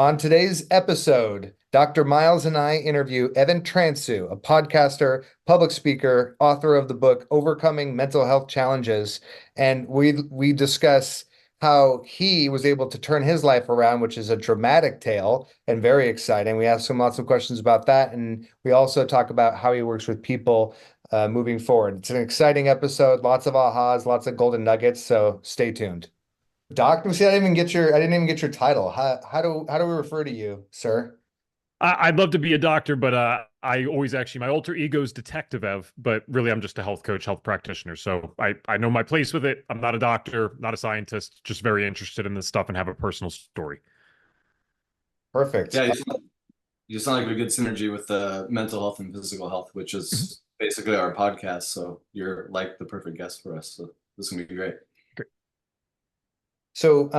On today's episode, Dr. Miles and I interview Evan Transue, a podcaster, public speaker, author of the book Overcoming Mental Health Challenges, and we discuss how he was able to turn his life around, which is a dramatic tale and very exciting. We ask him lots of questions about that, and we also talk about how he works with people moving forward. It's an exciting episode, lots of ahas, lots of golden nuggets, so stay tuned. Doctor, see, I didn't even get your title. How do we refer to you, sir? I'd love to be a doctor, but I always actually, my alter ego is Detective Ev, but really I'm just a health coach, health practitioner. So I know my place with it. I'm not a doctor, not a scientist, just very interested in this stuff and have a personal story. Perfect. Yeah, you sound like a good synergy with mental health and physical health, which Mhm. is basically our podcast. So you're like the perfect guest for us. So this is gonna be great. Great. So,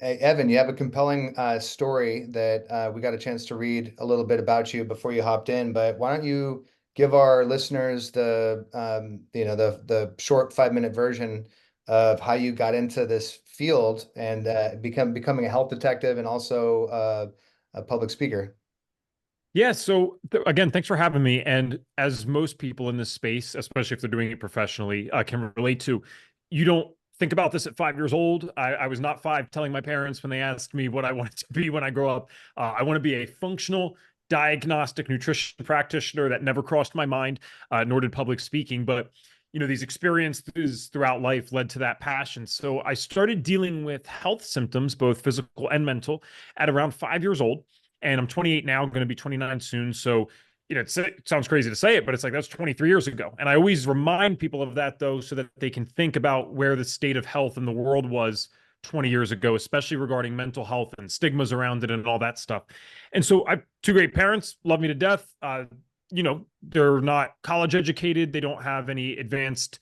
hey, Evan, you have a compelling story that we got a chance to read a little bit about you before you hopped in. But why don't you give our listeners the short 5 minute version of how you got into this field and becoming a health detective and also a public speaker. Yeah. So again, thanks for having me. And as most people in this space, especially if they're doing it professionally, can relate to, you don't think about this at 5 years old. I was not five telling my parents when they asked me what I wanted to be when I grow up. I want to be a functional diagnostic nutrition practitioner. That never crossed my mind, nor did public speaking. But these experiences throughout life led to that passion. So I started dealing with health symptoms, both physical and mental, at around 5 years old. And I'm 28 now, going to be 29 soon. So, it sounds crazy to say it, but it's like that's 23 years ago. And I always remind people of that, though, so that they can think about where the state of health in the world was 20 years ago, especially regarding mental health and stigmas around it and all that stuff. And so I have two great parents, love me to death. They're not college educated. They don't have any advanced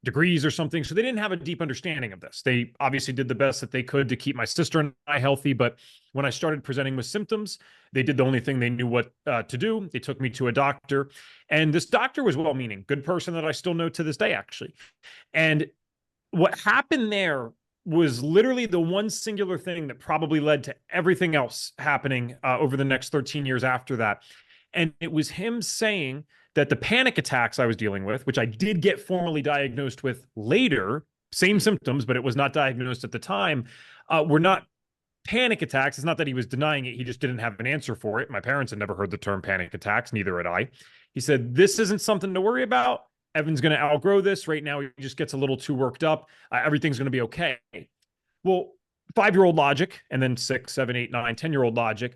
degrees or something. So they didn't have a deep understanding of this. They obviously did the best that they could to keep my sister and I healthy. But when I started presenting with symptoms, they did the only thing they knew what to do. They took me to a doctor. And this doctor was well-meaning, good person that I still know to this day, actually. And what happened there was literally the one singular thing that probably led to everything else happening over the next 13 years after that. And it was him saying that the panic attacks I was dealing with, which I did get formally diagnosed with later, same symptoms, but it was not diagnosed at the time, were not panic attacks. It's not that he was denying it. He just didn't have an answer for it. My parents had never heard the term panic attacks. Neither had I. He said, this isn't something to worry about. Evan's going to outgrow this. Right now, he just gets a little too worked up. Everything's going to be okay. Well, 5-year-old logic, and then 6, 7, 8, 9, 10-year-old logic.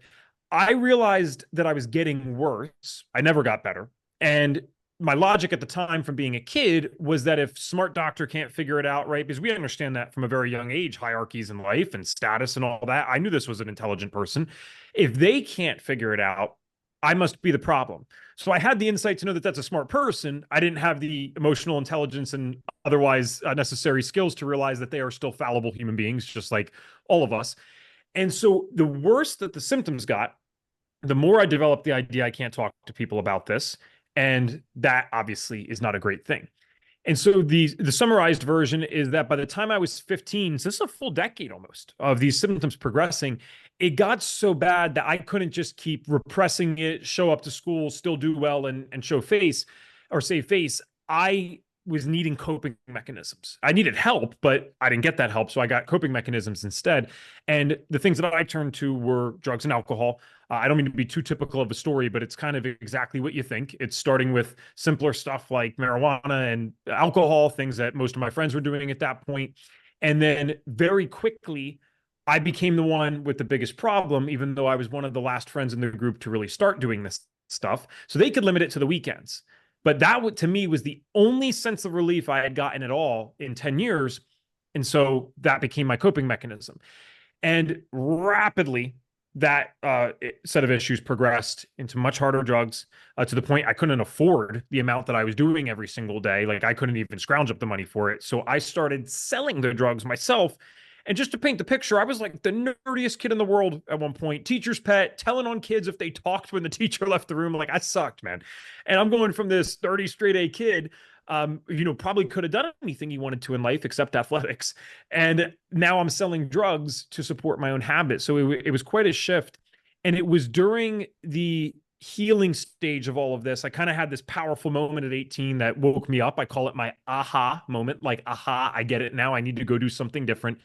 I realized that I was getting worse. I never got better. And my logic at the time from being a kid was that if smart doctor can't figure it out, right? Because we understand that from a very young age, hierarchies in life and status and all that. I knew this was an intelligent person. If they can't figure it out, I must be the problem. So I had the insight to know that that's a smart person. I didn't have the emotional intelligence and otherwise necessary skills to realize that they are still fallible human beings, just like all of us. And so the worse that the symptoms got, the more I developed the idea I can't talk to people about this. And that obviously is not a great thing. And so the summarized version is that by the time I was 15, so this is a full decade almost of these symptoms progressing, it got so bad that I couldn't just keep repressing it, show up to school, still do well and show face or save face. I was needing coping mechanisms. I needed help, but I didn't get that help. So I got coping mechanisms instead. And the things that I turned to were drugs and alcohol. I don't mean to be too typical of a story, but it's kind of exactly what you think. It's starting with simpler stuff like marijuana and alcohol, things that most of my friends were doing at that point. And then very quickly, I became the one with the biggest problem, even though I was one of the last friends in the group to really start doing this stuff. So they could limit it to the weekends. But that, to me, was the only sense of relief I had gotten at all in 10 years. And so that became my coping mechanism. And rapidly, that set of issues progressed into much harder drugs to the point I couldn't afford the amount that I was doing every single day. Like I couldn't even scrounge up the money for it. So I started selling the drugs myself. And just to paint the picture, I was like the nerdiest kid in the world at one point, teacher's pet, telling on kids if they talked when the teacher left the room. Like I sucked, man. And I'm going from this 30 straight A kid probably could have done anything he wanted to in life except athletics. And now I'm selling drugs to support my own habits. So it was quite a shift. And it was during the healing stage of all of this. I kind of had this powerful moment at 18 that woke me up. I call it my aha moment, like, aha, I get it now. I need to go do something different.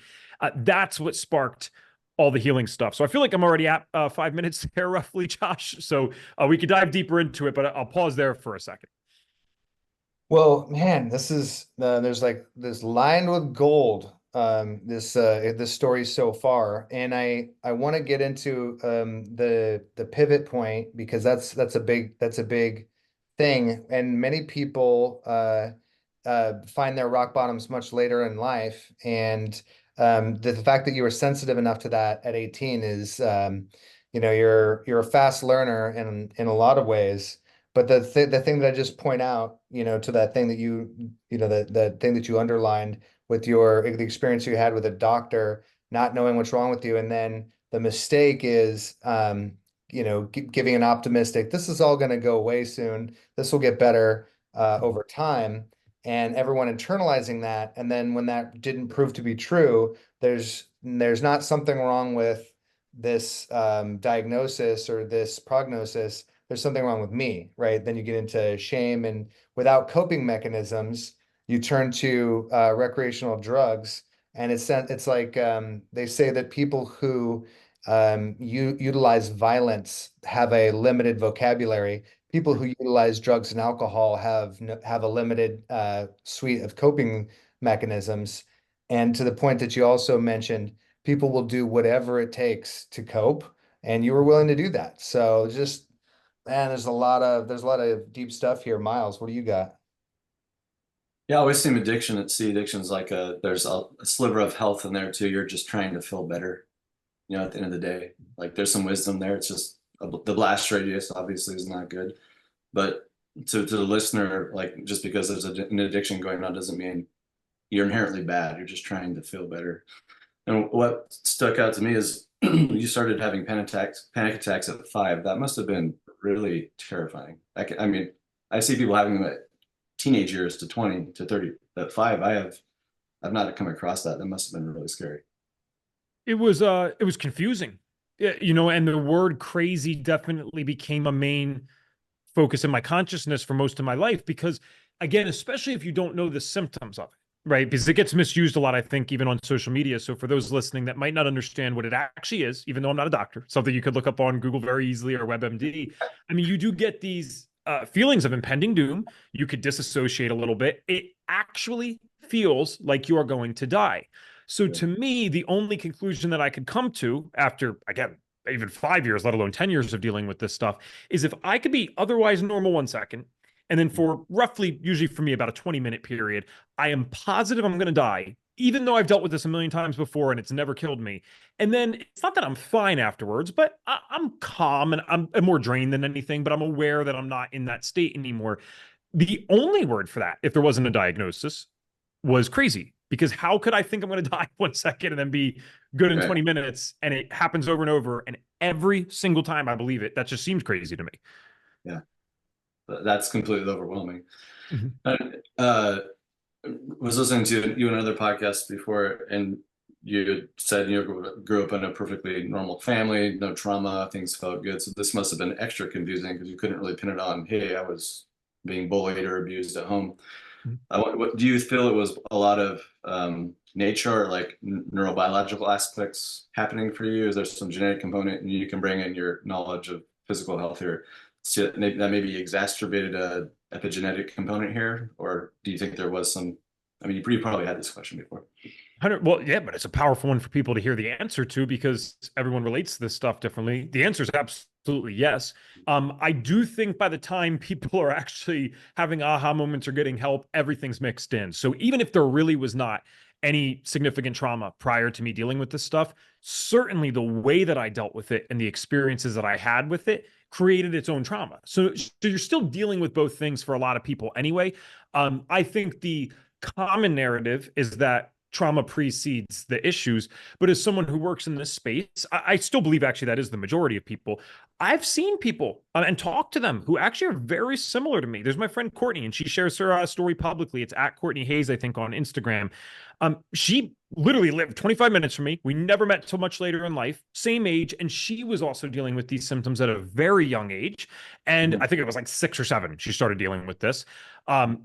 That's what sparked all the healing stuff. So I feel like I'm already at 5 minutes there, roughly, Josh. So we could dive deeper into it, but I'll pause there for a second. Well, man, this is there's like this lined with gold. This story so far, and I want to get into the pivot point because that's a big thing, and many people find their rock bottoms much later in life, and the fact that you were sensitive enough to that at 18 is you're a fast learner in a lot of ways. But the thing that I just point out, to that thing that the thing that you underlined with the experience you had with a doctor not knowing what's wrong with you, and then the mistake is, giving an optimistic, this is all going to go away soon. This will get better over time, and everyone internalizing that. And then when that didn't prove to be true, there's not something wrong with this diagnosis or this prognosis. There's something wrong with me, right? Then you get into shame, and without coping mechanisms, you turn to recreational drugs. And it's like they say that people who utilize violence have a limited vocabulary. People who utilize drugs and alcohol have a limited suite of coping mechanisms. And to the point that you also mentioned, people will do whatever it takes to cope, and you were willing to do that. So just, man, there's a lot of deep stuff here. Miles, what do you got? Yeah, I always see addiction is like there's a sliver of health in there too. You're just trying to feel better, at the end of the day. Like there's some wisdom there. It's just the blast radius obviously is not good. But to the listener, like just because there's an addiction going on doesn't mean you're inherently bad. You're just trying to feel better. And what stuck out to me is you started having panic attacks at 5. That must have been really terrifying. I mean, I see people having them at teenage years to 20 to 30. At 5, I've not come across that. That must have been really scary. It was confusing. Yeah, and the word crazy definitely became a main focus in my consciousness for most of my life because, again, especially if you don't know the symptoms of it, right? Because it gets misused a lot, I think, even on social media. So for those listening that might not understand what it actually is, even though I'm not a doctor, something you could look up on Google very easily or WebMD. I mean, you do get these feelings of impending doom. You could disassociate a little bit. It actually feels like you are going to die. So to me, the only conclusion that I could come to after, again, even 5 years, let alone 10 years of dealing with this stuff, is if I could be otherwise normal 1 second, and then for roughly, usually for me, about a 20-minute period, I am positive I'm going to die, even though I've dealt with this a million times before and it's never killed me. And then it's not that I'm fine afterwards, but I'm calm and I'm more drained than anything, but I'm aware that I'm not in that state anymore. The only word for that, if there wasn't a diagnosis, was crazy. Because how could I think I'm going to die 1 second and then be good in 20 minutes? And it happens over and over. And every single time I believe it, that just seems crazy to me. Yeah, that's completely overwhelming. Was listening to you and other podcasts before, and you said you grew up in a perfectly normal family, no trauma, things felt good. So this must have been extra confusing because you couldn't really pin it on, hey, I was being bullied or abused at home. What do you feel it was a lot of nature or like neurobiological aspects happening for you? Is there some genetic component and you can bring in your knowledge of physical health here that maybe exacerbated a epigenetic component here? Or do you think there was some, I mean, you probably had this question before. Well, yeah, but it's a powerful one for people to hear the answer to because everyone relates to this stuff differently. The answer is absolutely yes. I do think by the time people are actually having aha moments or getting help, everything's mixed in. So even if there really was not any significant trauma prior to me dealing with this stuff, certainly the way that I dealt with it and the experiences that I had with it created its own trauma. So you're still dealing with both things for a lot of people anyway. I think the common narrative is that trauma precedes the issues. But as someone who works in this space, I still believe actually that is the majority of people. I've seen people and talked to them who actually are very similar to me. There's my friend Courtney, and she shares her story publicly. It's at Courtney Hayes, I think, on Instagram. She literally lived 25 minutes from me. We never met till much later in life, same age. And she was also dealing with these symptoms at a very young age. And I think it was like 6 or 7. She started dealing with this.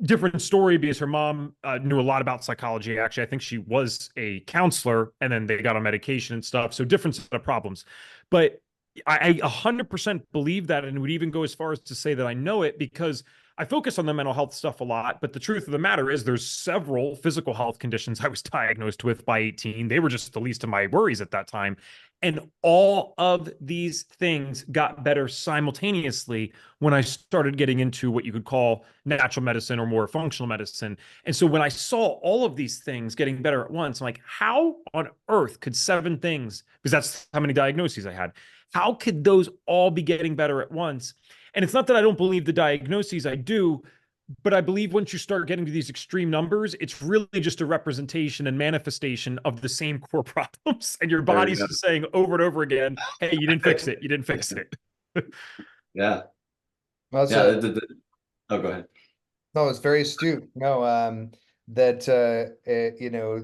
Different story because her mom knew a lot about psychology. Actually, I think she was a counselor and then they got on medication and stuff. So different set of problems. But I 100% believe that, and would even go as far as to say that I know it because I focus on the mental health stuff a lot. But the truth of the matter is there's several physical health conditions I was diagnosed with by 18. They were just the least of my worries at that time. And all of these things got better simultaneously when I started getting into what you could call natural medicine or more functional medicine. And so when I saw all of these things getting better at once, I'm like, how on earth could 7 things, because that's how many diagnoses I had, how could those all be getting better at once? And it's not that I don't believe the diagnoses, I do, but I believe once you start getting to these extreme numbers, it's really just a representation and manifestation of the same core problems. And your body's just saying over and over again, hey, you didn't fix it. You didn't fix it. Yeah. Well, Yeah. Oh, go ahead. no, it's very astute. No, you know,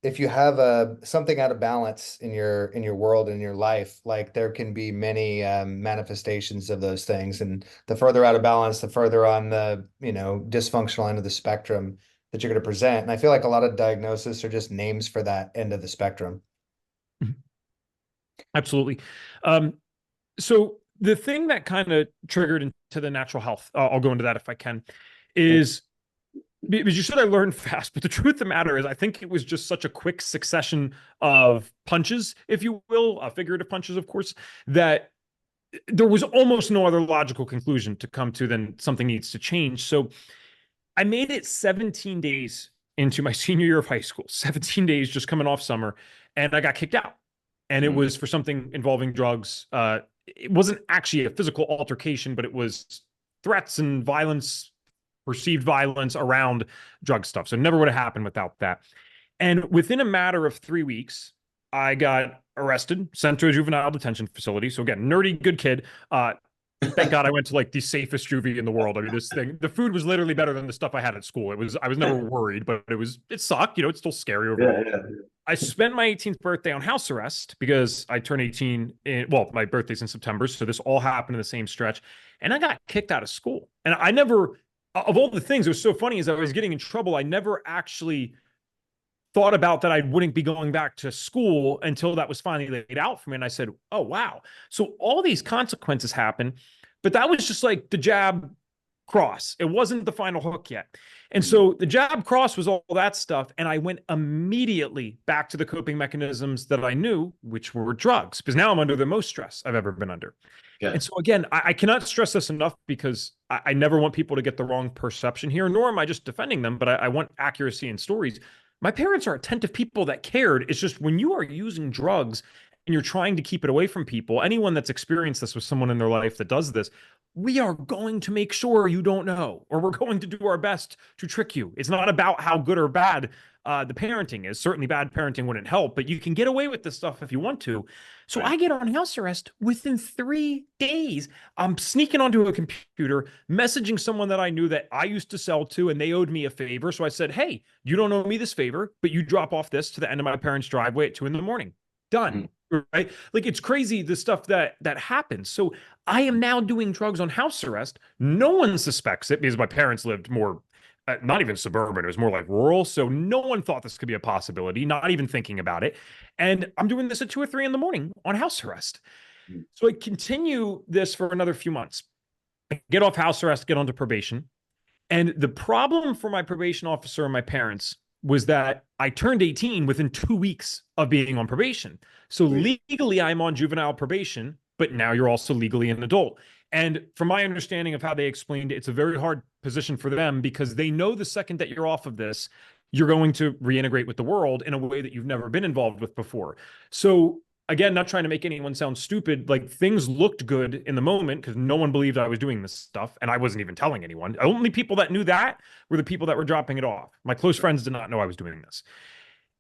if you have something out of balance in your world, in your life, like there can be many manifestations of those things. And the further out of balance, the further on the, dysfunctional end of the spectrum that you're going to present. And I feel like a lot of diagnoses are just names for that end of the spectrum. Absolutely. So the thing that kind of triggered into the natural health, I'll go into that if I can, is because you said I learned fast, but the truth of the matter is I think it was just such a quick succession of punches, if you will, figurative punches, of course, that there was almost no other logical conclusion to come to than something needs to change. So I made it 17 days into my senior year of high school, 17 days just coming off summer, and I got kicked out. And it was for something involving drugs. It wasn't actually a physical altercation, but it was threats and violence, perceived violence around drug stuff. So it never would have happened without that. And within a matter of 3 weeks, I got arrested, sent to a juvenile detention facility. So again, nerdy, good kid. Thank God I went to like the safest juvie in the world. I mean, this thing, the food was literally better than the stuff I had at school. I was never worried, but it sucked. It's still scary overall. Yeah. I spent my 18th birthday on house arrest because I turned 18 my birthday's in September. So this all happened in the same stretch. And I got kicked out of school. And I never, of all the things, it was so funny as I was getting in trouble, I never actually thought about that I wouldn't be going back to school until that was finally laid out for me. And I said, oh, wow. So all these consequences happen, but that was just like the jab cross. It wasn't the final hook yet. And so the jab cross was all that stuff. And I went immediately back to the coping mechanisms that I knew, which were drugs, because now I'm under the most stress I've ever been under. Yeah. And so again, I cannot stress this enough because I never want people to get the wrong perception here, nor am I just defending them, but I want accuracy in stories. My parents are attentive people that cared. It's just when you are using drugs and you're trying to keep it away from people, anyone that's experienced this with someone in their life that does this, we are going to make sure you don't know, or we're going to do our best to trick you. It's not about how good or bad the parenting is. Certainly bad parenting wouldn't help, but you can get away with this stuff if you want to. So I get on house arrest within 3 days. I'm sneaking onto a computer, messaging someone that I knew that I used to sell to, and they owed me a favor. So I said, hey, you don't owe me this favor, but you drop off this to the end of my parents' driveway at 2 a.m. Done. Right? Like, it's crazy the stuff that happens. So I am now doing drugs on house arrest. No one suspects it because my parents lived more, not even suburban. It was more like rural. So no one thought this could be a possibility, not even thinking about it. And I'm doing this at 2 or 3 a.m. on house arrest. So I continue this for another few months. I get off house arrest, get onto probation. And the problem for my probation officer and my parents was that I turned 18 within 2 weeks of being on probation. So legally, I'm on juvenile probation, but now you're also legally an adult. And from my understanding of how they explained it, it's a very hard position for them because they know the second that you're off of this, you're going to reintegrate with the world in a way that you've never been involved with before. So again, not trying to make anyone sound stupid, like things looked good in the moment because no one believed I was doing this stuff. And I wasn't even telling anyone. Only people that knew that were the people that were dropping it off. My close friends did not know I was doing this.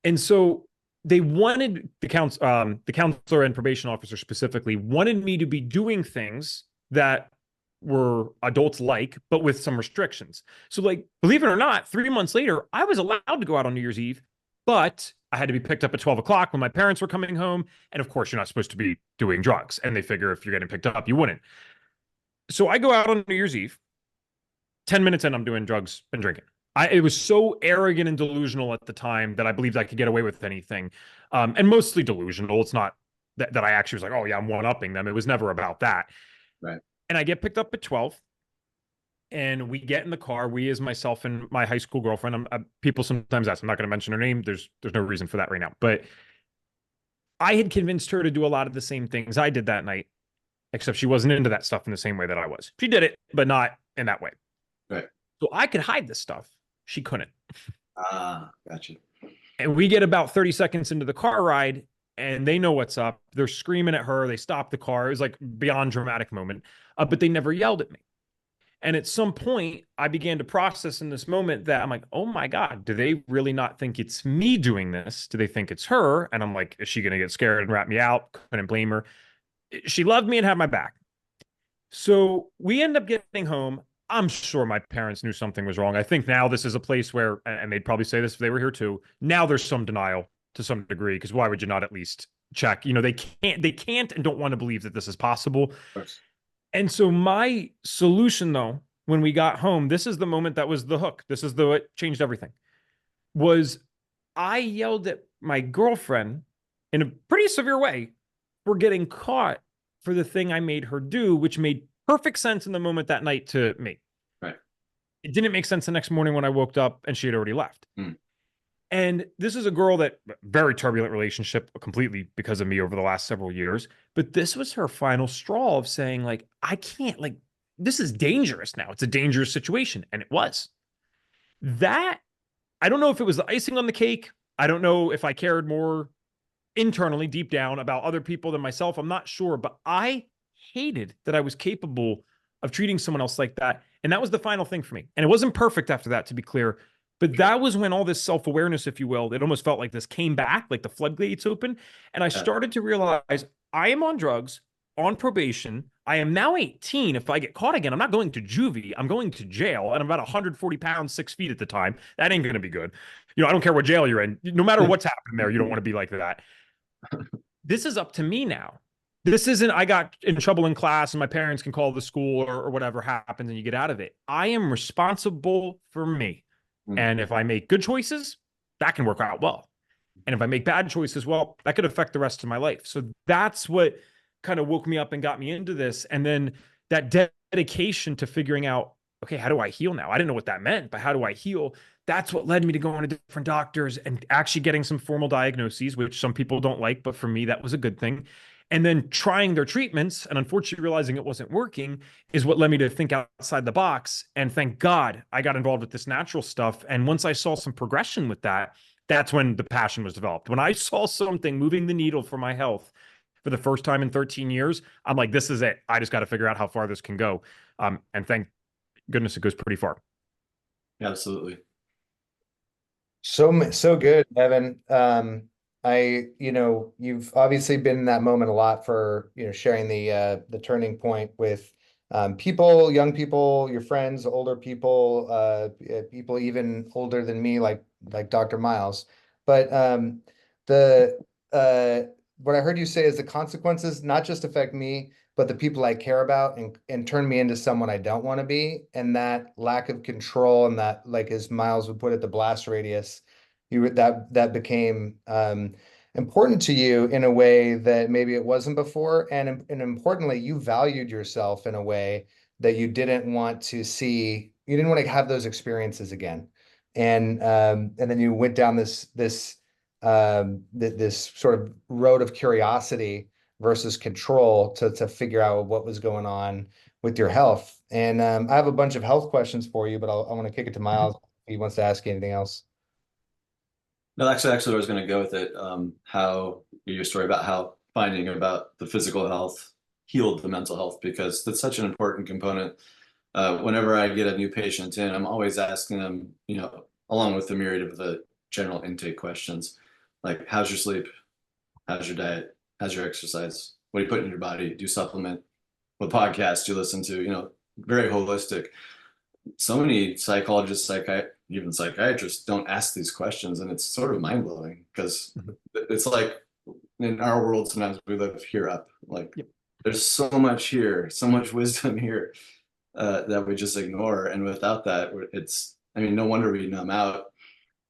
And so they wanted the counselor and probation officer specifically wanted me to be doing things that were adults like, but with some restrictions. So, like, believe it or not, 3 months later, I was allowed to go out on New Year's Eve, but I had to be picked up at 12 o'clock when my parents were coming home. And of course, you're not supposed to be doing drugs. And they figure if you're getting picked up, you wouldn't. So I go out on New Year's Eve. 10 minutes in, I'm doing drugs and drinking. It was so arrogant and delusional at the time that I believed I could get away with anything. And mostly delusional. It's not that I actually was like, oh, yeah, I'm one-upping them. It was never about that. Right. And I get picked up at 12. And we get in the car. We, as myself and my high school girlfriend. People sometimes ask. I'm not going to mention her name. There's no reason for that right now. But I had convinced her to do a lot of the same things I did that night, except she wasn't into that stuff in the same way that I was. She did it, but not in that way. Right. So I could hide this stuff. She couldn't. Ah, gotcha. And we get about 30 seconds into the car ride, and they know what's up. They're screaming at her. They stop the car. It was like beyond dramatic moment, but they never yelled at me. And at some point, I began to process in this moment that I'm like, oh my God, do they really not think it's me doing this? Do they think it's her? And I'm like, is she going to get scared and rat me out? Couldn't blame her. She loved me and had my back. So we end up getting home. I'm sure my parents knew something was wrong. I think now this is a place where, and they'd probably say this if they were here too, now there's some denial to some degree, because why would you not at least check? They can't and don't want to believe that this is possible. And so my solution, though, when we got home, this is the moment that was the hook. This is what changed everything. Was I yelled at my girlfriend in a pretty severe way for getting caught for the thing I made her do, which made perfect sense in the moment that night to me. Right. It didn't make sense the next morning when I woke up and she had already left. Mm. And this is a girl that very turbulent relationship completely because of me over the last several years. But this was her final straw of saying, like, I can't, like, this is dangerous now. It's a dangerous situation. And it was. That, I don't know if it was the icing on the cake. I don't know if I cared more internally, deep down, about other people than myself. I'm not sure. But I hated that I was capable of treating someone else like that. And that was the final thing for me. And it wasn't perfect after that, to be clear. But that was when all this self-awareness, if you will, it almost felt like this came back, like the floodgates open. And I started to realize I am on drugs, on probation. I am now 18. If I get caught again, I'm not going to juvie. I'm going to jail. And I'm about 140 pounds, 6 feet at the time. That ain't going to be good. I don't care what jail you're in. No matter what's happening there, you don't want to be like that. This is up to me now. This isn't, I got in trouble in class and my parents can call the school or whatever happens and you get out of it. I am responsible for me. And if I make good choices, that can work out well. And if I make bad choices, well, that could affect the rest of my life. So that's what kind of woke me up and got me into this. And then that dedication to figuring out, okay, how do I heal now? I didn't know what that meant, but how do I heal? That's what led me to going to different doctors and actually getting some formal diagnoses, which some people don't like, but for me, that was a good thing. And then trying their treatments and unfortunately realizing it wasn't working is what led me to think outside the box. And thank God I got involved with this natural stuff. And once I saw some progression with that, that's when the passion was developed. When I saw something moving the needle for my health for the first time in 13 years, I'm like, this is it. I just got to figure out how far this can go. And thank goodness it goes pretty far. Yeah, absolutely. So good, Evan. You've obviously been in that moment a lot for, sharing the turning point with people, young people, your friends, older people, people even older than me, like Dr. Miles. But the what I heard you say is the consequences not just affect me, but the people I care about and turn me into someone I don't want to be. And that lack of control and that, like as Miles would put it, the blast radius, that became important to you in a way that maybe it wasn't before. And importantly, you valued yourself in a way that you didn't want to see, you didn't want to have those experiences again. And then you went down this sort of road of curiosity versus control to figure out what was going on with your health. And I have a bunch of health questions for you, but I want to kick it to Miles if he wants to ask you anything else. No, actually, I was going to go with it. How your story about how finding about the physical health healed the mental health, because that's such an important component. Whenever I get a new patient in, I'm always asking them, along with the myriad of the general intake questions, like, how's your sleep? How's your diet? How's your exercise? What do you put in your body? Do you supplement? What podcasts do you listen to? Very holistic. So many psychologists, even psychiatrists don't ask these questions, and it's sort of mind blowing, because it's like in our world, sometimes we live here up. Like, Yep. there's so much here, so much wisdom here, that we just ignore. And without that, no wonder we numb out.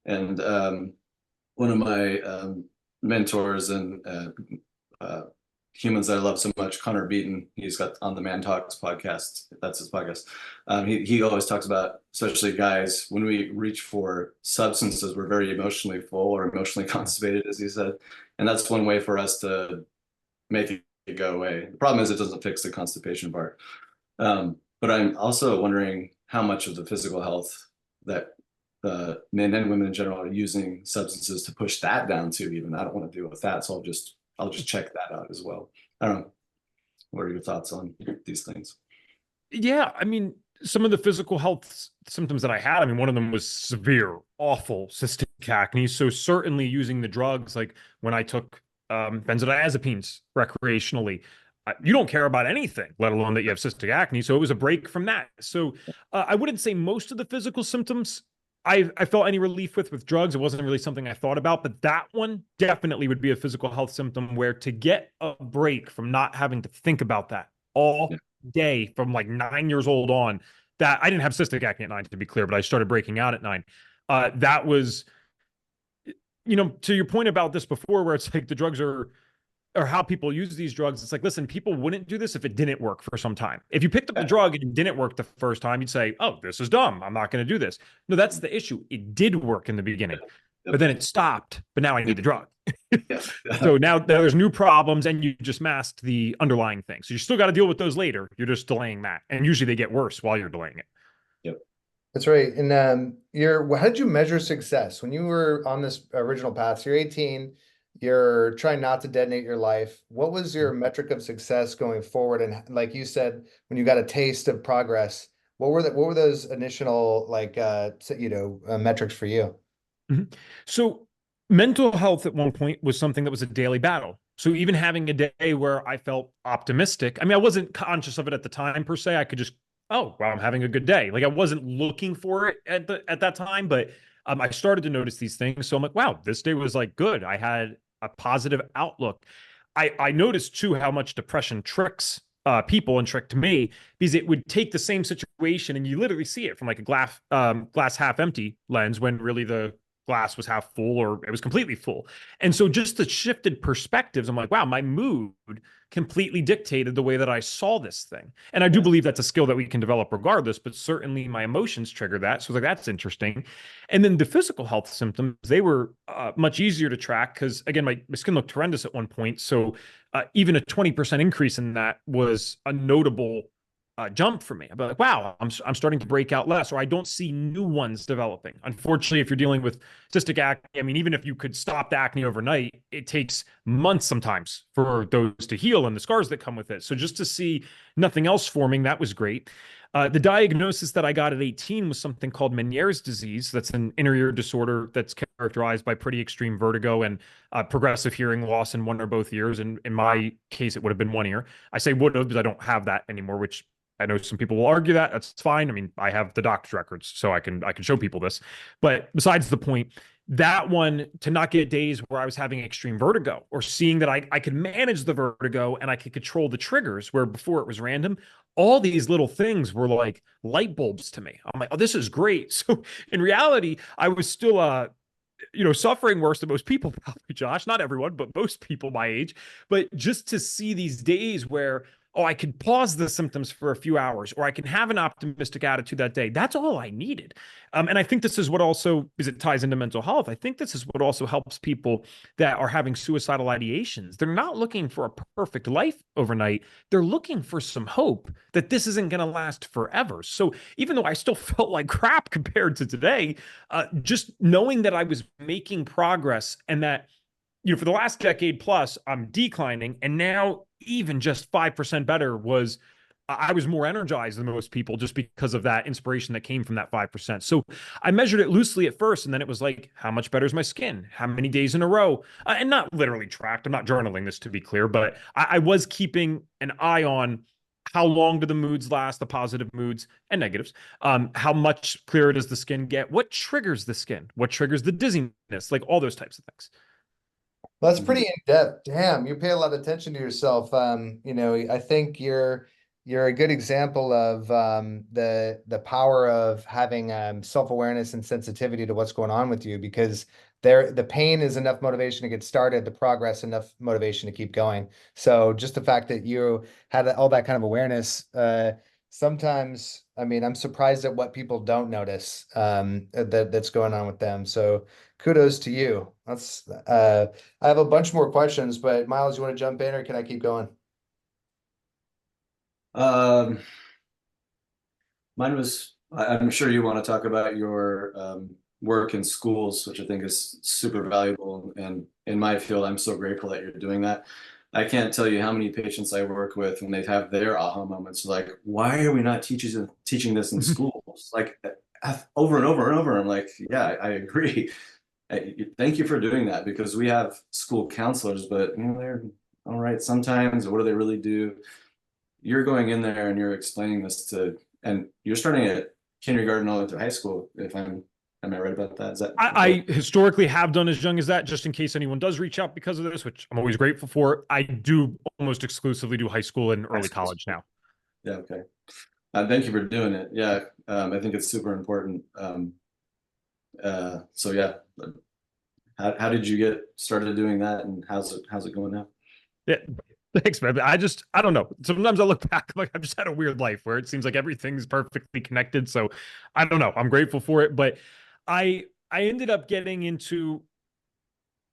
And one of my mentors and humans that I love so much, Connor Beaton, he's got on the Man Talks podcast. That's his podcast. He always talks about, especially guys, when we reach for substances, we're very emotionally full or emotionally constipated, as he said. And that's one way for us to make it go away. The problem is it doesn't fix the constipation part. But I'm also wondering how much of the physical health that men and women in general are using substances to push that down too. Even I don't want to deal with that, so I'll just check that out as well. I don't know. What are your thoughts on these things? Yeah, I mean, some of the physical health symptoms that I had, one of them was severe, awful cystic acne. So certainly using the drugs, like when I took benzodiazepines recreationally, you don't care about anything, let alone that you have cystic acne. So it was a break from that. So I wouldn't say most of the physical symptoms I felt any relief with drugs. It wasn't really something I thought about, but that one definitely would be a physical health symptom, where to get a break from not having to think about that all day from like 9 years old on. That I didn't have cystic acne at 9, to be clear, but I started breaking out at 9. That was, to your point about this before, where it's like the drugs are, or how people use these drugs. It's like, listen, people wouldn't do this if it didn't work for some time. If you picked up the drug and it didn't work the first time, you'd say, oh, this is dumb, I'm not going to do this. No, that's the issue. It did work in the beginning, but then it stopped. But now I need the drug. So now there's new problems, and you just masked the underlying thing. So you still got to deal with those later. You're just delaying that. And usually they get worse while you're delaying it. Yep. That's right. And how did you measure success when you were on this original path? So you're 18, you're trying not to detonate your life. What was your metric of success going forward? And like you said, when you got a taste of progress, what were those initial metrics for you? Mm-hmm. So mental health at one point was something that was a daily battle. So even having a day where I felt optimistic, I wasn't conscious of it at the time per se. I could just, oh, well, I'm having a good day. Like, I wasn't looking for it at that time, but I started to notice these things. So I'm like, wow, this day was like good. I had a positive outlook. I noticed too how much depression tricks people and tricked me, because it would take the same situation and you literally see it from like a glass half empty lens, when really the glass was half full or it was completely full. And so just the shifted perspectives, I'm like, wow, my mood completely dictated the way that I saw this thing. And I do believe that's a skill that we can develop regardless, but certainly my emotions trigger that. So like, that's interesting. And then the physical health symptoms, they were much easier to track, because again, my skin looked horrendous at one point. So even a 20% increase in that was a notable jump for me. I'm like, wow, I'm starting to break out less, or I don't see new ones developing. Unfortunately, if you're dealing with cystic acne, even if you could stop the acne overnight, it takes months sometimes for those to heal and the scars that come with it. So just to see nothing else forming, that was great. The diagnosis that I got at 18 was something called Meniere's disease. That's an inner ear disorder that's characterized by pretty extreme vertigo and progressive hearing loss in one or both ears. And in my case, it would have been one ear. I say would have because I don't have that anymore, which I know some people will argue that. That's fine. I have the doctor's records, so I can show people this. But besides the point, that one, to not get days where I was having extreme vertigo, or seeing that I could manage the vertigo and I could control the triggers, where before it was random, all these little things were like light bulbs to me. I'm like, oh, this is great. So in reality, I was still suffering worse than most people, probably, Josh. Not everyone, but most people my age. But just to see these days where, oh, I could pause the symptoms for a few hours, or I can have an optimistic attitude that day. That's all I needed. And I think this is what also, as it ties into mental health, I think this is what also helps people that are having suicidal ideations. They're not looking for a perfect life overnight. They're looking for some hope that this isn't going to last forever. So even though I still felt like crap compared to today, just knowing that I was making progress, and that for the last decade plus, I'm declining. And now even just 5% better was, I was more energized than most people just because of that inspiration that came from that 5%. So I measured it loosely at first. And then it was like, how much better is my skin? How many days in a row? And not literally tracked. I'm not journaling this, to be clear, but I was keeping an eye on how long do the moods last, the positive moods and negatives. How much clearer does the skin get? What triggers the skin? What triggers the dizziness? Like all those types of things. Well, that's pretty in depth. Damn, you pay a lot of attention to yourself. I think you're a good example of the power of having self-awareness and sensitivity to what's going on with you, because the pain is enough motivation to get started, the progress enough motivation to keep going. So just the fact that you had all that kind of awareness, sometimes, I mean, I'm surprised at what people don't notice that's going on with them. So kudos to you. I have a bunch more questions, but Miles, you want to jump in or can I keep going? Um, Mine was, I'm sure you want to talk about your work in schools, which I think is super valuable. And in my field, I'm so grateful that you're doing that. I can't tell you how many patients I work with and they have their aha moments like, why are we not teaching this in schools? Like over and over and over. I'm like, yeah, I agree. Thank you for doing that, because we have school counselors, but they're all right sometimes. What do they really do? You're going in there and you're explaining this and you're starting at kindergarten all the way to high school. Am I right about that? Is that I historically have done as young as that, just in case anyone does reach out because of this, which I'm always grateful for. I do almost exclusively do high school and early college now. Yeah. Okay. Thank you for doing it. Yeah. I think it's super important. So yeah, how did you get started doing that, and how's it going now? Yeah. Thanks, man. I don't know. Sometimes I look back, like I've just had a weird life where it seems like everything's perfectly connected. So I don't know. I'm grateful for it. But I ended up getting into,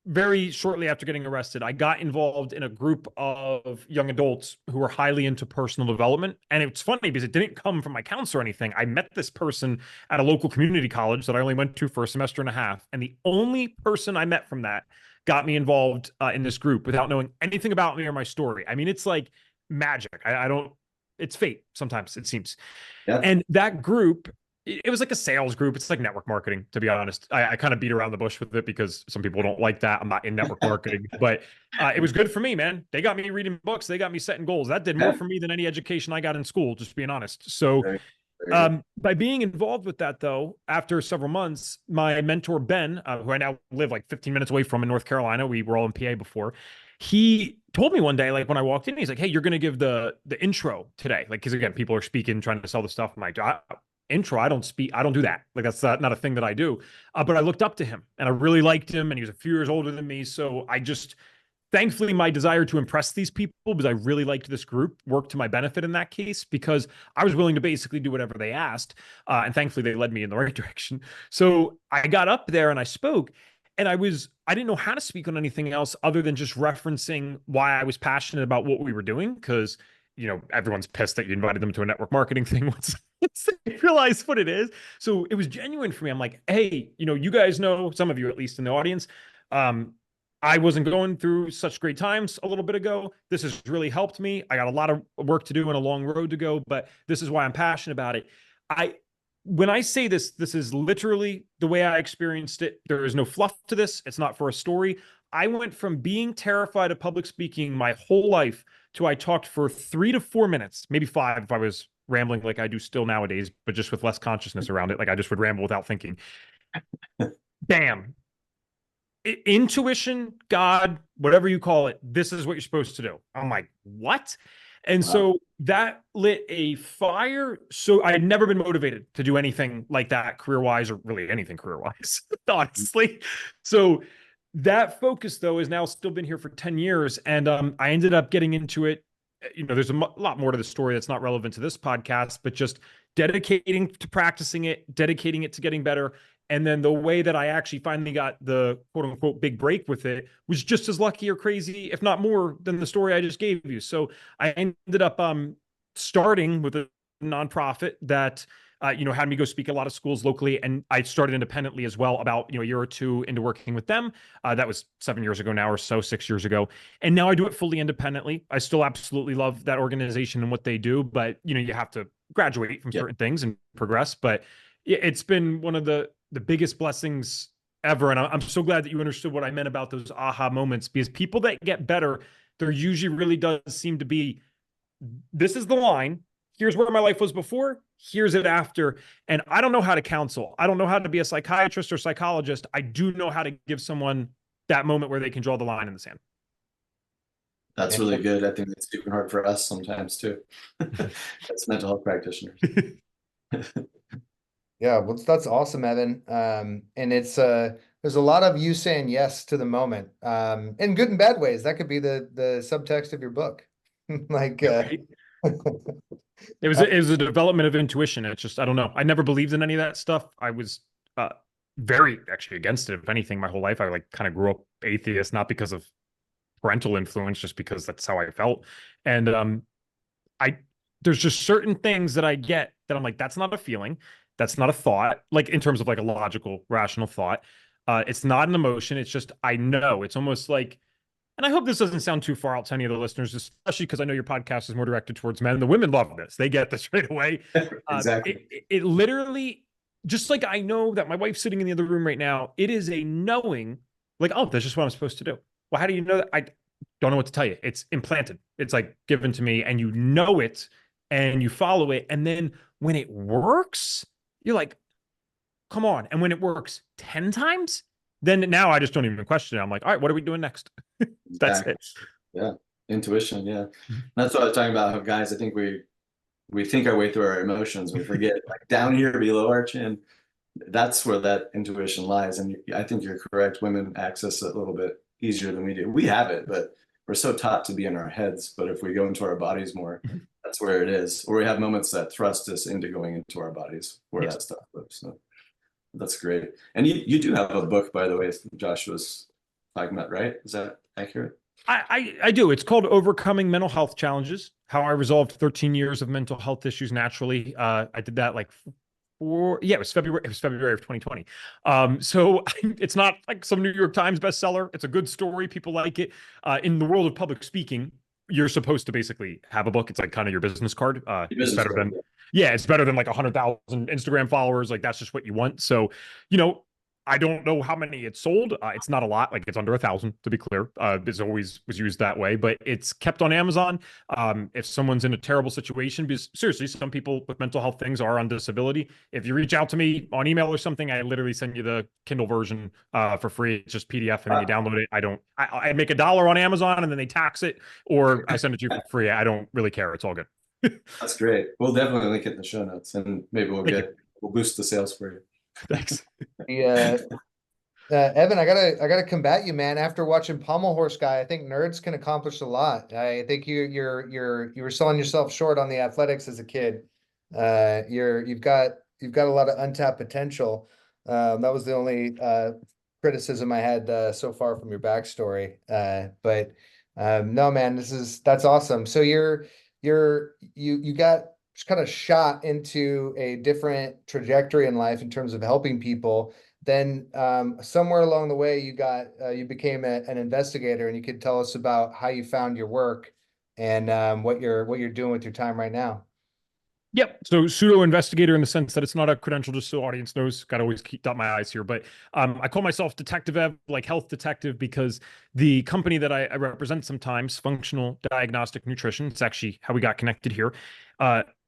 very shortly after getting arrested, I got involved in a group of young adults who were highly into personal development. And it's funny because it didn't come from my counselor or anything. I met this person at a local community college that I only went to for a semester and a half. And the only person I met from that got me involved in this group without knowing anything about me or my story. I mean, it's like magic. I don't, it's fate sometimes, it seems. Yeah. And that group, it was like a sales group. It's like network marketing, to be honest. I kind of beat around the bush with it because some people don't like that. I'm not in network marketing, but it was good for me, man. They got me reading books. They got me setting goals. That did more for me than any education I got in school, just being honest. So by being involved with that, though, after several months, my mentor, Ben, who I now live like 15 minutes away from in North Carolina, we were all in PA before, he told me one day, like when I walked in, he's like, hey, you're going to give the intro today. Like, because again, people are speaking, trying to sell the stuff. I'm like, intro, I don't speak, I don't do that. Like that's not a thing that I do. But I looked up to him and I really liked him, and he was a few years older than me. So I just, thankfully, my desire to impress these people, because I really liked this group, worked to my benefit in that case, because I was willing to basically do whatever they asked. And thankfully they led me in the right direction. So I got up there and I spoke, and I didn't know how to speak on anything else other than just referencing why I was passionate about what we were doing. Because everyone's pissed that you invited them to a network marketing thing once they realize what it is. So it was genuine for me. I'm like, hey, you guys know, some of you at least in the audience, I wasn't going through such great times a little bit ago. This has really helped me. I got a lot of work to do and a long road to go, but this is why I'm passionate about it. When I say this is literally the way I experienced it. There is no fluff to this. It's not for a story. I went from being terrified of public speaking my whole life to I talked for 3 to 4 minutes, maybe 5 if I was rambling like I do still nowadays, but just with less consciousness around it. Like I just would ramble without thinking. Bam. Intuition, God, whatever you call it, this is what you're supposed to do. I'm like, what? And so that lit a fire. So I had never been motivated to do anything like that career-wise, or really anything career-wise, honestly. So that focus, though, has now still been here for 10 years. And I ended up getting into it. There's a lot more to the story that's not relevant to this podcast, but just dedicating to practicing it, dedicating it to getting better. And then the way that I actually finally got the quote unquote big break with it was just as lucky or crazy, if not more, than the story I just gave you. So I ended up starting with a nonprofit that had me go speak at a lot of schools locally. And I started independently as well about, a year or two into working with them. That was 7 years ago now or so, 6 years ago. And now I do it fully independently. I still absolutely love that organization and what they do, but, you have to graduate from certain things and progress. But it's been one of the biggest blessings ever. And I'm so glad that you understood what I meant about those aha moments, because people that get better, there usually really does seem to be, this is the line. Here's where my life was before. Here's it after. And I don't know how to counsel. I don't know how to be a psychiatrist or psychologist. I do know how to give someone that moment where they can draw the line in the sand. That's really good. I think it's super hard for us sometimes too. As mental health practitioners. Yeah, well, that's awesome, Evan. And it's there's a lot of you saying yes to the moment, in good and bad ways. That could be the subtext of your book. Like, Right? It was a development of intuition. It's just, I don't know. I never believed in any of that stuff. I was very actually against it. If anything, my whole life, I like kind of grew up atheist, not because of parental influence, just because that's how I felt. And there's just certain things that I get that I'm like, that's not a feeling. That's not a thought, like in terms of like a logical, rational thought. It's not an emotion. It's just, I know. It's almost like, and I hope this doesn't sound too far out to any of the listeners, especially because I know your podcast is more directed towards men. The women love this. They get this right away. Exactly. It literally, just like I know that my wife's sitting in the other room right now, it is a knowing, like, oh, that's just what I'm supposed to do. Well, how do you know that? I don't know what to tell you. It's implanted. It's like given to me, and you know it and you follow it. And then when it works, you're like, come on. And when it works 10 times, then now I just don't even question it. I'm like, all right, what are we doing next? That's it. Yeah. Intuition. Yeah. That's what I was talking about. How guys, I think we think our way through our emotions. We forget like down here below our chin. That's where that intuition lies. And I think you're correct. Women access it a little bit easier than we do. We have it, but we're so taught to be in our heads. But if we go into our bodies more, that's where it is. Or we have moments that thrust us into going into our bodies where that stuff lives. So that's great. And you do have a book, by the way, Josh was talking about, right? Is that accurate? I do. It's called Overcoming Mental Health Challenges, How I Resolved 13 Years of Mental Health Issues Naturally. I did that like it was February of 2020. So it's not like some New York Times bestseller. It's a good story. People like it. In the world of public speaking, you're supposed to basically have a book. It's like kind of your business card. It's better than, it's better than like 100,000 Instagram followers. Like that's just what you want. So, I don't know how many it's sold. It's not a lot. Like it's under 1,000 to be clear. It's always was used that way, but it's kept on Amazon. If someone's in a terrible situation, because seriously, some people with mental health things are on disability. If you reach out to me on email or something, I literally send you the Kindle version for free. It's just PDF and then you download it. I make $1 on Amazon and then they tax it, or I send it to you for free. I don't really care. It's all good. That's great. We'll definitely link it in the show notes, and maybe we'll boost the sales for you. Thanks. Evan, I gotta combat you, man. After watching Pommel Horse Guy, I think nerds can accomplish a lot. I think you were selling yourself short on the athletics as a kid. You've got a lot of untapped potential. That was the only criticism I had so far from your backstory. But no, man, that's awesome. So you got just kind of shot into a different trajectory in life in terms of helping people. Then somewhere along the way, you became an investigator, and you could tell us about how you found your work and what you're doing with your time right now. Yep. So pseudo investigator in the sense that it's not a credential, just so audience knows. Got to always dot my I's here, but I call myself Detective Ev, like health detective, because the company that I represent sometimes, Functional Diagnostic Nutrition, it's actually how we got connected here.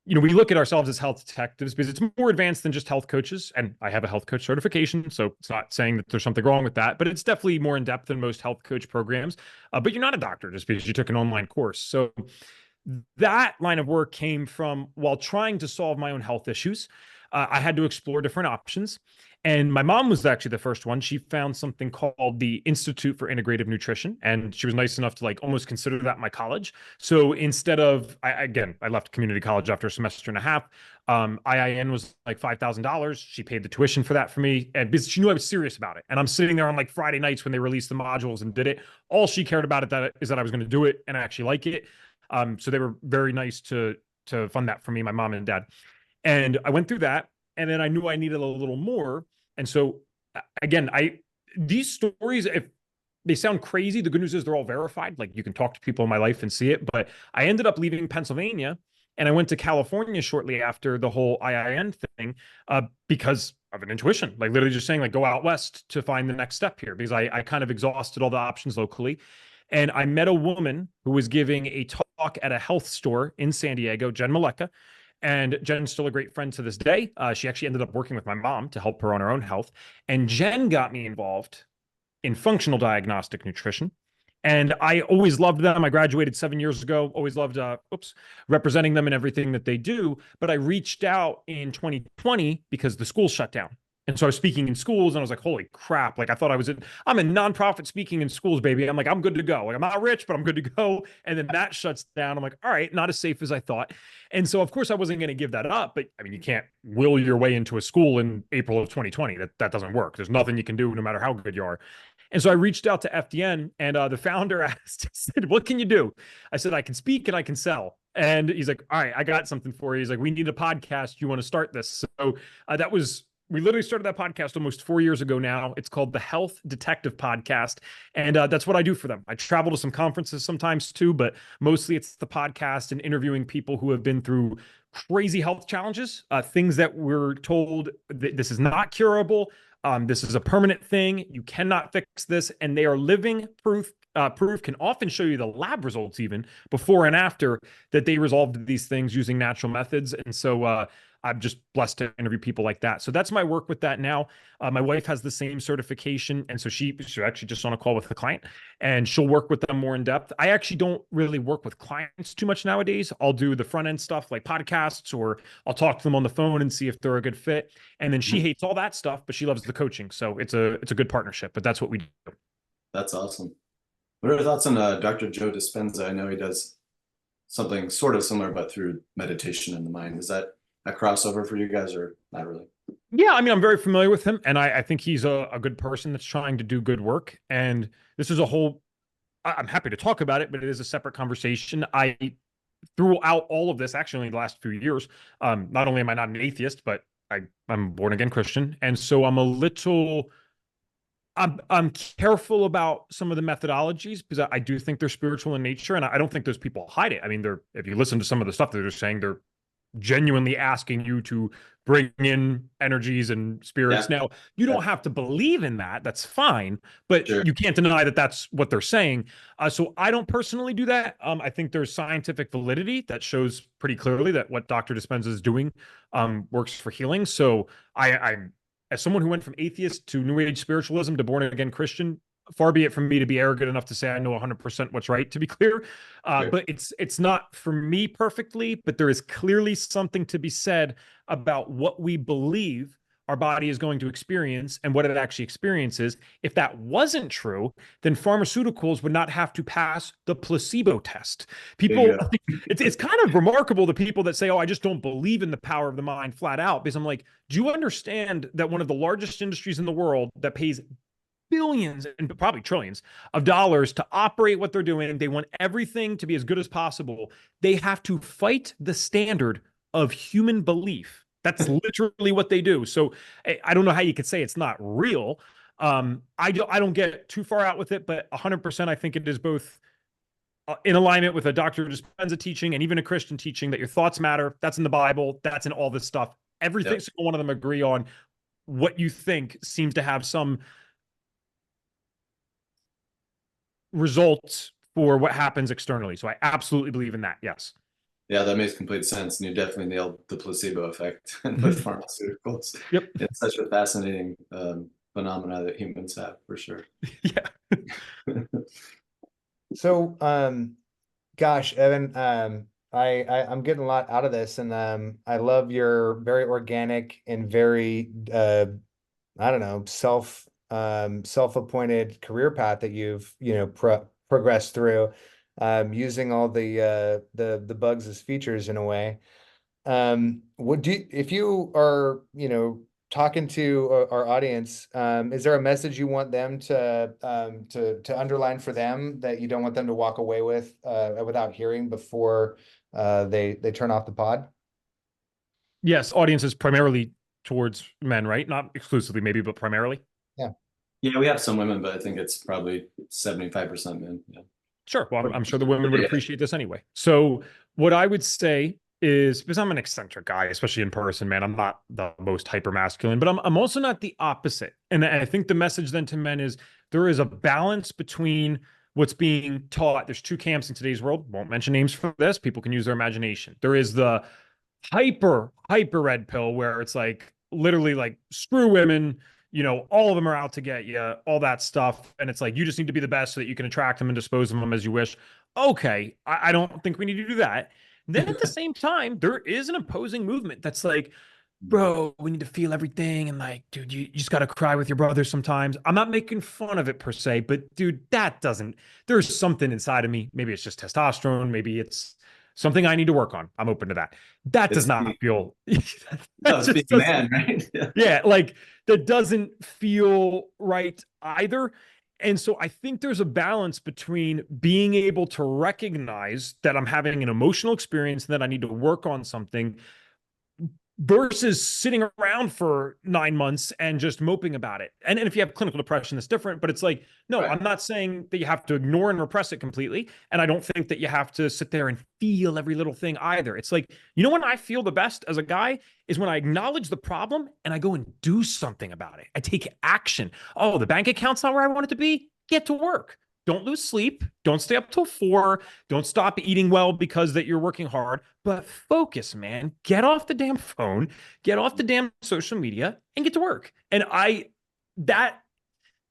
We look at ourselves as health detectives because it's more advanced than just health coaches. And I have a health coach certification, so it's not saying that there's something wrong with that, but it's definitely more in depth than most health coach programs. But you're not a doctor just because you took an online course. So that line of work came from while trying to solve my own health issues. I had to explore different options. And my mom was actually the first one. She found something called the Institute for Integrative Nutrition, and she was nice enough to like almost consider that my college. So instead of, I left community college after a semester and a half. IIN was like $5,000. She paid the tuition for that for me, and because she knew I was serious about it. And I'm sitting there on like Friday nights when they released the modules and did it. All she cared about is that I was going to do it and I actually like it. So they were very nice to fund that for me, my mom and dad. And I went through that, and then I knew I needed a little more. And so again, these stories, if they sound crazy, the good news is they're all verified. Like, you can talk to people in my life and see it. But I ended up leaving Pennsylvania, and I went to California shortly after the whole IIN thing, because of an intuition, like literally just saying, like, go out west to find the next step here, because I kind of exhausted all the options locally. And I met a woman who was giving a talk at a health store in San Diego, Jen Maleka. And Jen's still a great friend to this day. She actually ended up working with my mom to help her on her own health. And Jen got me involved in functional diagnostic nutrition. And I always loved them. I graduated 7 years ago, always loved, representing them in everything that they do. But I reached out in 2020 because the school shut down. And so I was speaking in schools, and I was like, holy crap. Like, I thought I'm in nonprofit speaking in schools, baby. I'm like, I'm good to go. Like, I'm not rich, but I'm good to go. And then that shuts down. I'm like, all right, not as safe as I thought. And so, of course, I wasn't going to give that up. But I mean, you can't will your way into a school in April of 2020. That doesn't work. There's nothing you can do, no matter how good you are. And so I reached out to FDN, and the founder asked, said, what can you do? I said, I can speak and I can sell. And he's like, all right, I got something for you. He's like, we need a podcast. You want to start this? So we literally started that podcast almost 4 years ago now. It's called the Health Detective Podcast. And that's what I do for them. I travel to some conferences sometimes too, but mostly it's the podcast and interviewing people who have been through crazy health challenges, things that we're told that this is not curable. This is a permanent thing. You cannot fix this. And they are living proof. Proof can often show you the lab results, even before and after, that they resolved these things using natural methods. And so I'm just blessed to interview people like that. So that's my work with that now. My wife has the same certification. And so she's actually just on a call with the client, and she'll work with them more in depth. I actually don't really work with clients too much nowadays. I'll do the front end stuff like podcasts, or I'll talk to them on the phone and see if they're a good fit. And then she hates all that stuff, but she loves the coaching. So it's a good partnership, but that's what we do. That's awesome. What are your thoughts on Dr. Joe Dispenza? I know he does something sort of similar, but through meditation in the mind. Is that a crossover for you guys, or not really? Yeah, I mean, I'm very familiar with him, and I think he's a good person that's trying to do good work. And this is I'm happy to talk about it, but it is a separate conversation. Throughout all of this, actually, in the last few years, not only am I not an atheist, but I'm born again Christian. And so I'm careful about some of the methodologies, because I do think they're spiritual in nature, and I don't think those people hide it. I mean, if you listen to some of the stuff that they're saying, they're genuinely asking you to bring in energies and spirits. Yeah. Now, you don't have to believe in that. That's fine, but Sure. you can't deny that that's what they're saying. So I don't personally do that. I think there's scientific validity that shows pretty clearly that what Dr. Dispenza is doing works for healing. So I'm, as someone who went from atheist to New Age spiritualism to born again Christian, far be it from me to be arrogant enough to say I know 100% what's right, to be clear. Sure. But it's not for me perfectly, but there is clearly something to be said about what we believe our body is going to experience and what it actually experiences. If that wasn't true, then pharmaceuticals would not have to pass the placebo test. People, it's kind of remarkable, the people that say, oh, I just don't believe in the power of the mind flat out, because I'm like, do you understand that one of the largest industries in the world that pays billions and probably trillions of dollars to operate what they're doing, they want everything to be as good as possible, they have to fight the standard of human belief? That's literally what they do. So I don't know how you could say it's not real. I don't get too far out with it, but 100% I think it is both in alignment with a Dr. Dispenza teaching and even a Christian teaching that your thoughts matter. That's in the Bible. That's in all this stuff. Everything, single one of them agree on what you think seems to have some results for what happens externally. So I absolutely believe in that. Yes. Yeah, that makes complete sense. And you definitely nailed the placebo effect with pharmaceuticals. Yep. It's such a fascinating phenomena that humans have, for sure. Yeah. So, gosh, Evan, I'm getting a lot out of this, and I love your very organic and very I don't know, self-appointed career path that you've progressed through, using all the bugs as features in a way. If you are talking to our audience, is there a message you want them to underline for them that you don't want them to walk away with without hearing before they turn off the pod? Yes, audience is primarily towards men, right? Not exclusively, maybe, but primarily. Yeah, we have some women, but I think it's probably 75% men. Yeah. Sure. Well, I'm sure the women would Yeah. appreciate this anyway. So what I would say is, because I'm an eccentric guy, especially in person, man, I'm not the most hyper masculine, but I'm also not the opposite. And I think the message then to men is there is a balance between what's being taught. There's two camps in today's world. Won't mention names for this. People can use their imagination. There is the hyper red pill where it's like literally like screw women, all of them are out to get you, all that stuff. And it's like, you just need to be the best so that you can attract them and dispose of them as you wish. Okay. I don't think we need to do that. Then at the same time, there is an opposing movement that's like, bro, we need to feel everything. And like, dude, you just got to cry with your brother sometimes. I'm not making fun of it per se, but dude, there's something inside of me. Maybe it's just testosterone. Maybe it's something I need to work on. I'm open to that. That does not feel, No, it's being a man, right? yeah, like that doesn't feel right either. And so I think there's a balance between being able to recognize that I'm having an emotional experience and that I need to work on something versus sitting around for 9 months and just moping about it. And if you have clinical depression, that's different, but it's like, no, Right. I'm not saying that you have to ignore and repress it completely. And I don't think that you have to sit there and feel every little thing either. It's like, when I feel the best as a guy is when I acknowledge the problem and I go and do something about it. I take action. Oh, the bank account's not where I want it to be. Get to work. Don't lose sleep. Don't stay up till 4. Don't stop eating well because that you're working hard, but focus, man. Get off the damn phone, get off the damn social media and get to work. And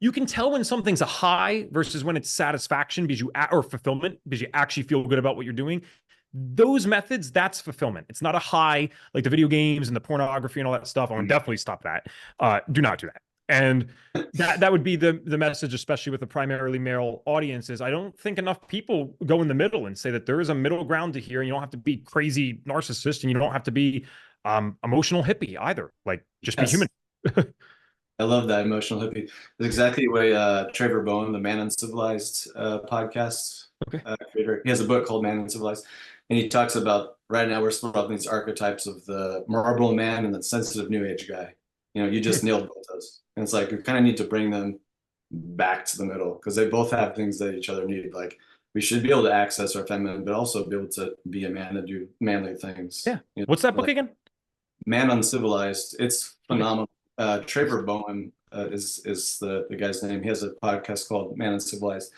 you can tell when something's a high versus when it's satisfaction or fulfillment because you actually feel good about what you're doing. Those methods, that's fulfillment. It's not a high like the video games and the pornography and all that stuff. I would definitely stop that. Do not do that. And that would be the message, especially with a primarily male audience, is I don't think enough people go in the middle and say that there is a middle ground to here. And you don't have to be crazy narcissist and you don't have to be emotional hippie either. Like just be human. I love that emotional hippie. It's exactly the way Trevor Bowen, the Man Uncivilized podcast creator, he has a book called Man Uncivilized. And he talks about right now we're split up in these archetypes of the Marlboro man and the sensitive new age guy. You just nailed both those. And it's like, we kind of need to bring them back to the middle because they both have things that each other need. Like we should be able to access our feminine, but also be able to be a man and do manly things. Yeah. What's that book again? Man Uncivilized. It's phenomenal. Trevor Bowen is the guy's name. He has a podcast called Man Uncivilized.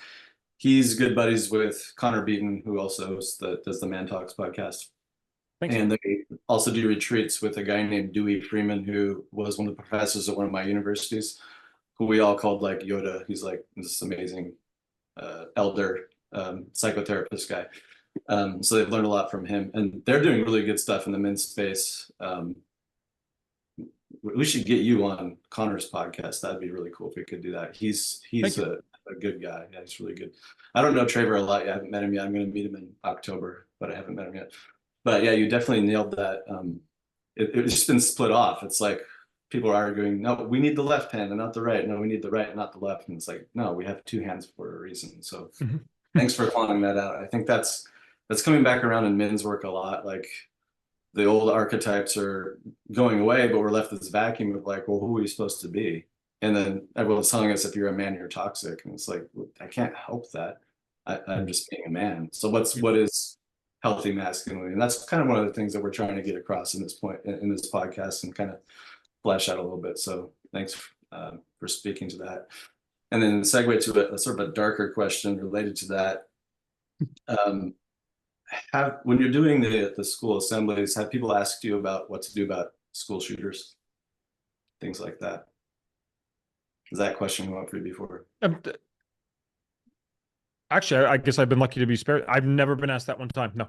He's good buddies with Connor Beaton, who also does the Man Talks podcast. Thanks. And they also do retreats with a guy named Dewey Freeman, who was one of the professors at one of my universities, who we all called like Yoda. He's like this amazing elder psychotherapist guy. So they've learned a lot from him, and they're doing really good stuff in the men's space. We should get you on Connor's podcast. That'd be really cool if we could do that. He's a good guy. Yeah, he's really good. I don't know Trevor a lot. I haven't met him yet. I'm going to meet him in October, but I haven't met him yet. But yeah, you definitely nailed that. It's just been split off. It's like people are arguing, no, we need the left hand and not the right. No, we need the right and not the left. And it's like, no, we have two hands for a reason. So thanks for calling that out. I think that's coming back around in men's work a lot. Like the old archetypes are going away, but we're left this vacuum of like, well, who are you supposed to be? And then everyone's telling us if you're a man, you're toxic. And it's like, I can't help that. I'm just being a man. So what is healthy masculinity? And that's kind of one of the things that we're trying to get across in this podcast and kind of flesh out a little bit. So thanks for speaking to that. And then segue to a sort of a darker question related to that. When you're doing the school assemblies, have people asked you about what to do about school shooters, things like that? Has that question come up for you before? Actually, I guess I've been lucky to be spared. I've never been asked that one time. No.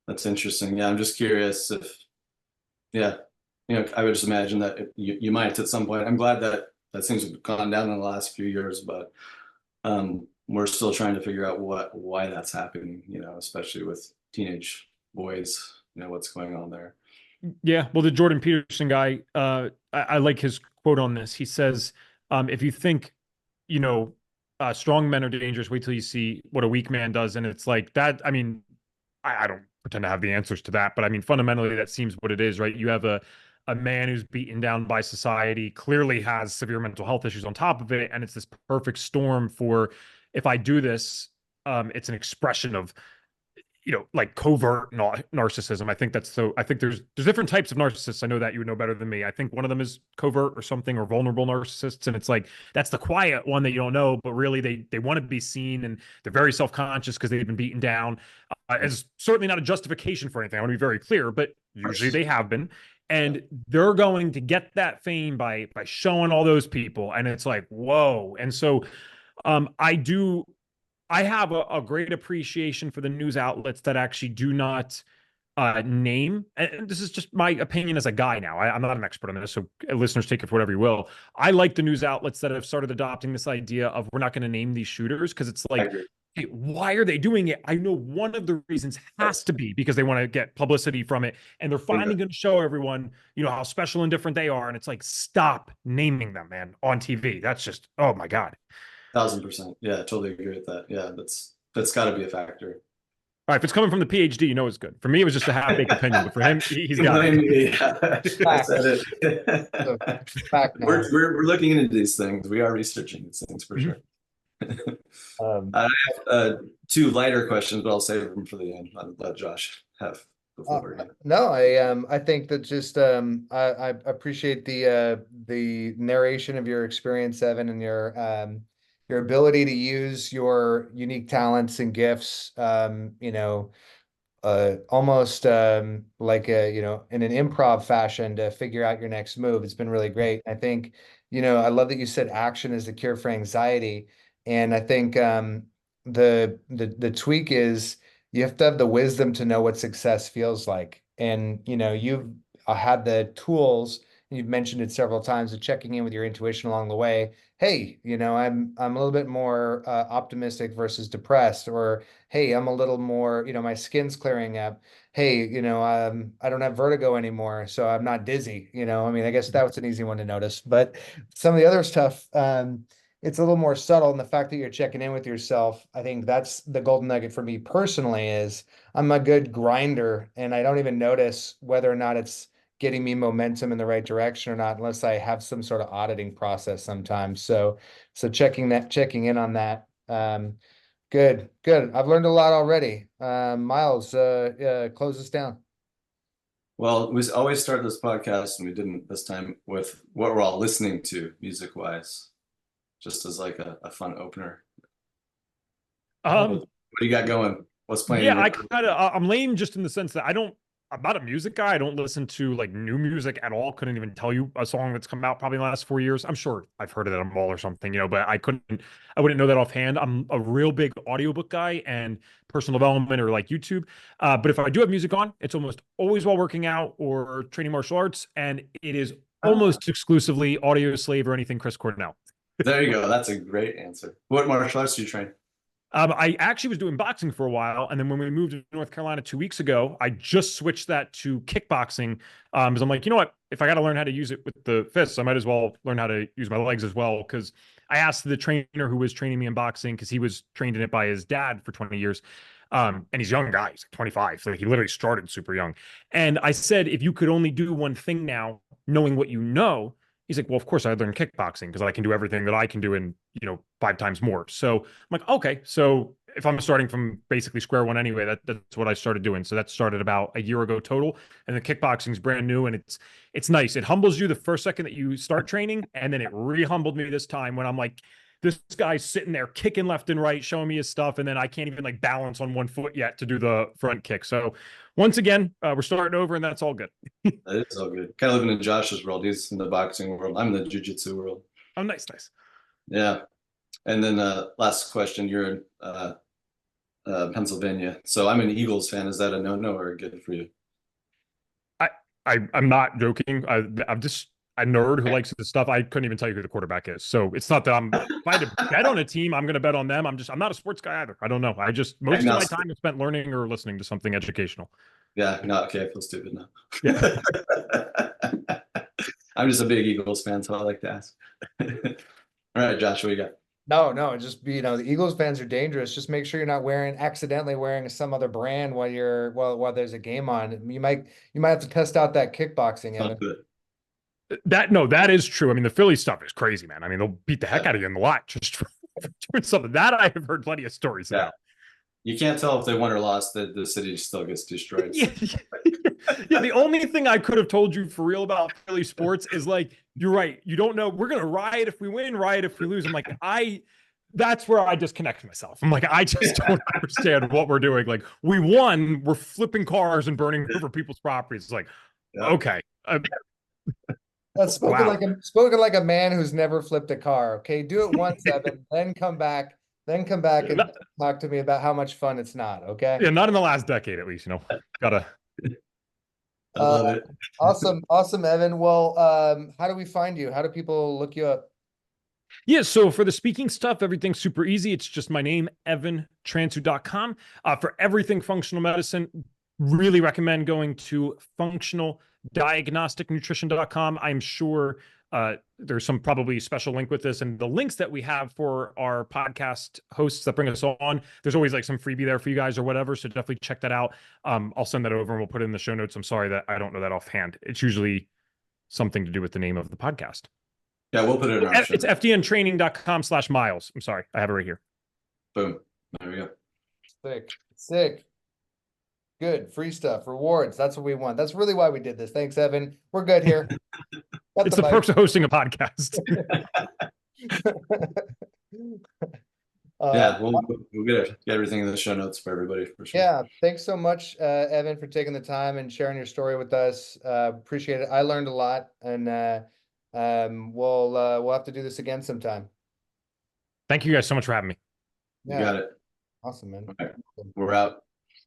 That's interesting. Yeah, I'm just curious if, I would just imagine that you might at some point. I'm glad that things have gone down in the last few years, but we're still trying to figure out why that's happening, especially with teenage boys, what's going on there. Yeah. Well, the Jordan Peterson guy, I like his quote on this. He says, if you think, strong men are dangerous, wait till you see what a weak man does. And it's like that. I mean, I don't pretend to have the answers to that, but I mean, fundamentally, that seems what it is, right? You have a man who's beaten down by society, clearly has severe mental health issues on top of it, and it's this perfect storm for if I do this, it's an expression of like covert narcissism. I think that's so. I think there's different types of narcissists. I know that you would know better than me. I think one of them is covert or something, or vulnerable narcissists, and it's like that's the quiet one that you don't know, but really they want to be seen, and they're very self conscious because they've been beaten down. It's certainly not a justification for anything. I want to be very clear, but usually they have been. And they're going to get that fame by showing all those people, and it's like whoa. And so, I do I have a great appreciation for the news outlets that actually do not name, and this is just my opinion as a guy now. I'm not an expert on this, so listeners take it for whatever you will. I like the news outlets that have started adopting this idea of we're not going to name these shooters because it's like, hey, why are they doing it? I know one of the reasons has to be because they want to get publicity from it, and they're finally going to show everyone, how special and different they are. And it's like, stop naming them, man, on TV. That's just, oh my God. 1000%. Yeah, totally agree with that. Yeah, that's got to be a factor. All right, if it's coming from the PhD, it's good. For me, it was just a half-baked opinion, but for him, he's got it. I said it. Fact now. We're looking into these things. We are researching these things for sure. I have 2 lighter questions, but I'll save them for the end. I'll let Josh have before. No, I think that just I appreciate the narration of your experience, Evan, and your ability to use your unique talents and gifts, almost like in an improv fashion to figure out your next move. It's been really great. I think, I love that you said action is the cure for anxiety. And I think the tweak is you have to have the wisdom to know what success feels like. And, you've had the tools, and you've mentioned it several times, of checking in with your intuition along the way. Hey, I'm a little bit more optimistic versus depressed, or hey, I'm a little more, my skin's clearing up. Hey, I don't have vertigo anymore, so I'm not dizzy. I guess that was an easy one to notice. But some of the other stuff, it's a little more subtle. And the fact that you're checking in with yourself, I think that's the golden nugget for me personally. Is I'm a good grinder, and I don't even notice whether or not it's getting me momentum in the right direction or not, unless I have some sort of auditing process sometimes. So checking in on that. Good. I've learned a lot already. Miles, close us down. Well, we always start this podcast, and we didn't this time, with what we're all listening to music wise, just as like a fun opener. What do you got going? What's playing? Yeah, I'm lame just in the sense that I'm not a music guy. I don't listen to like new music at all. Couldn't even tell you a song that's come out probably in the last 4 years. I'm sure I've heard it at a mall or something, but I wouldn't know that offhand. I'm a real big audiobook guy and personal development or like YouTube. But if I do have music on, it's almost always while working out or training martial arts. And it is almost exclusively Audio Slave or anything Chris Cornell. There you go. That's a great answer. What martial arts do you train? I actually was doing boxing for a while, and then when we moved to North Carolina 2 weeks ago, I just switched that to kickboxing. Because I'm like, you know what? If I got to learn how to use it with the fists, I might as well learn how to use my legs as well. Because I asked the trainer who was training me in boxing, because he was trained in it by his dad for 20 years. And he's a young guy. He's like 25. So he literally started super young. And I said, if you could only do one thing now, knowing what you know, he's like, well, of course I learned kickboxing because I can do everything that I can do in, 5 times more. So I'm like, okay, so if I'm starting from basically square one anyway, that's what I started doing. So that started about a year ago total. And the kickboxing is brand new, and it's nice. It humbles you the first second that you start training, and then it re-humbled me this time when I'm like, this guy's sitting there kicking left and right, showing me his stuff, and then I can't even like balance on one foot yet to do the front kick. So once again, we're starting over, and that's all good. That is all good. Kind of living in Josh's world. He's in the boxing world. I'm in the jiu-jitsu world. Oh, nice. Yeah. And then last question, you're in Pennsylvania. So I'm an Eagles fan. Is that a no-no or a good for you? I'm not joking. I'm just a nerd who likes this stuff. I couldn't even tell you who the quarterback is. So it's not that if I had to bet on a team, I'm going to bet on them. I'm not a sports guy either. I don't know. Most of my time is spent learning or listening to something educational. Yeah. No. Okay. I feel stupid now. Yeah. I'm just a big Eagles fan, so I like to ask. All right, Josh, what you got? No, just be, the Eagles fans are dangerous. Just make sure you're not accidentally wearing some other brand while there's a game on. You might have to test out that kickboxing, Not Evan. good. That is true. I mean, the Philly stuff is crazy, man. I mean, they'll beat the heck out of you in the lot just for doing something. That I have heard plenty of stories Yeah. about. You can't tell if they won or lost. The city still gets destroyed. Yeah, yeah. The only thing I could have told you for real about Philly sports is like, you're right. You don't know. We're gonna riot if we win, riot if we lose. I'm like, that's where I disconnect myself. I'm like, I just don't understand what we're doing. Like, we won, we're flipping cars and burning over people's properties. It's like, Yeah. okay. That's Wow. spoken like a man who's never flipped a car. Okay, do it once, Evan, then come back and talk to me about how much fun it's not. Okay. Yeah, not in the last decade, at least. Gotta. I love it. Awesome, Evan. Well, how do we find you? How do people look you up? Yeah, so for the speaking stuff, everything's super easy. It's just my name, evantransue.com. For everything functional medicine, really recommend going to functionaldiagnosticnutrition.com. I'm sure there's some probably special link with this, and the links that we have for our podcast hosts that bring us on, there's always like some freebie there for you guys or whatever. So definitely check that out. I'll send that over and we'll put it in the show notes. I'm sorry that I don't know that offhand. It's usually something to do with the name of the podcast. Yeah, we'll put it in our show. It's fdntraining.com/miles. I'm sorry. I have it right here. Boom. There we go. Sick. Good. Free stuff. Rewards. That's what we want. That's really why we did this. Thanks, Evan. We're good here. It's the perks of hosting a podcast. Yeah, we'll get everything in the show notes for everybody for sure. Yeah. Thanks so much, Evan, for taking the time and sharing your story with us. Appreciate it. I learned a lot, and we'll have to do this again sometime. Thank you guys so much for having me. You got it. Awesome, man. All right. We're out.